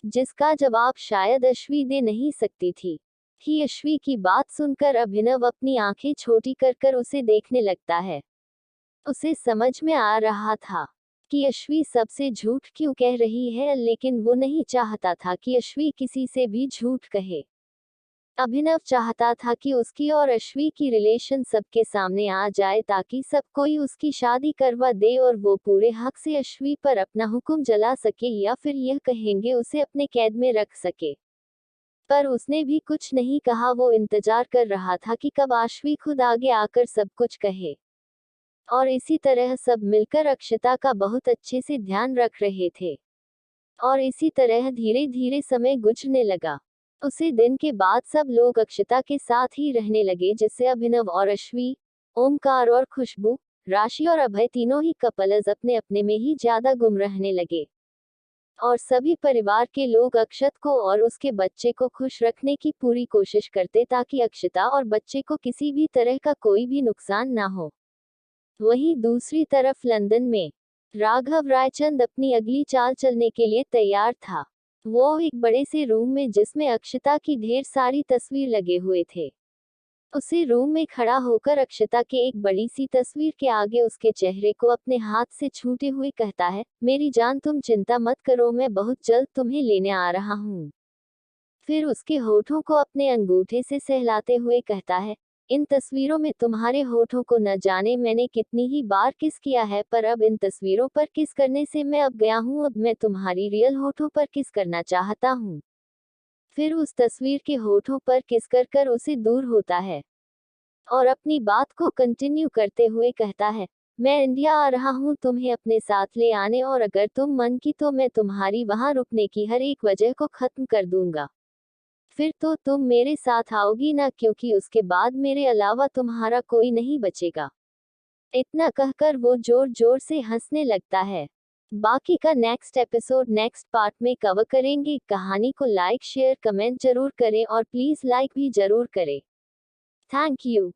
जिसका जवाब शायद अश्वी दे नहीं सकती थी। ही अश्वी की बात सुनकर अभिनव अपनी आंखें छोटी कर कर उसे देखने लगता है। उसे समझ में आ रहा था कि अश्वी सबसे झूठ क्यों कह रही है, लेकिन वो नहीं चाहता था कि अश्वी किसी से भी झूठ कहे। अभिनव चाहता था कि उसकी और अश्वी की रिलेशन सबके सामने आ जाए ताकि सब कोई उसकी शादी करवा दे और वो पूरे हक से अश्वी पर अपना हुक्म जला सके, या फिर यह कहेंगे उसे अपने कैद में रख सके। पर उसने भी कुछ नहीं कहा। वो इंतजार कर रहा था कि कब अश्वी खुद आगे आकर सब कुछ कहे। और इसी तरह सब मिलकर अक्षता का बहुत अच्छे से ध्यान रख रहे थे। और इसी तरह धीरे धीरे समय गुजरने लगा। उसी दिन के बाद सब लोग अक्षता के साथ ही रहने लगे, जिससे अभिनव और अश्वी, ओमकार और खुशबू, राशि और अभय तीनों ही कपल्स अपने अपने में ही ज्यादा गुम रहने लगे। और सभी परिवार के लोग अक्षत को और उसके बच्चे को खुश रखने की पूरी कोशिश करते ताकि अक्षता और बच्चे को किसी भी तरह का कोई भी नुकसान ना हो। वहीं दूसरी तरफ लंदन में राघव रायचंद अपनी अगली चाल चलने के लिए तैयार था। वो एक बड़े से रूम में, जिसमें अक्षता की ढेर सारी तस्वीर लगे हुए थे, उसी रूम में खड़ा होकर अक्षता के एक बड़ी सी तस्वीर के आगे उसके चेहरे को अपने हाथ से छूते हुए कहता है, मेरी जान तुम चिंता मत करो, मैं बहुत जल्द तुम्हें लेने आ रहा हूँ। फिर उसके होठों को अपने अंगूठे से सहलाते हुए कहता है, इन तस्वीरों में तुम्हारे होठों को न जाने मैंने कितनी ही बार किस किया है, पर अब इन तस्वीरों पर किस करने से मैं अब गया हूँ, अब मैं तुम्हारी रियल होठों पर किस करना चाहता हूँ। फिर उस तस्वीर के होठों पर किस कर कर उसे दूर होता है और अपनी बात को कंटिन्यू करते हुए कहता है, मैं इंडिया आ रहा हूँ तुम्हें अपने साथ ले आने, और अगर तुम मन की तो मैं तुम्हारी वहां रुकने की हर एक वजह को खत्म कर दूंगा। फिर तो तुम मेरे साथ आओगी ना, क्योंकि उसके बाद मेरे अलावा तुम्हारा कोई नहीं बचेगा। इतना कहकर वो जोर जोर से हंसने लगता है। बाकी का नेक्स्ट एपिसोड नेक्स्ट पार्ट में कवर करेंगे। कहानी को लाइक शेयर कमेंट जरूर करें और प्लीज लाइक भी जरूर करें। Thank you.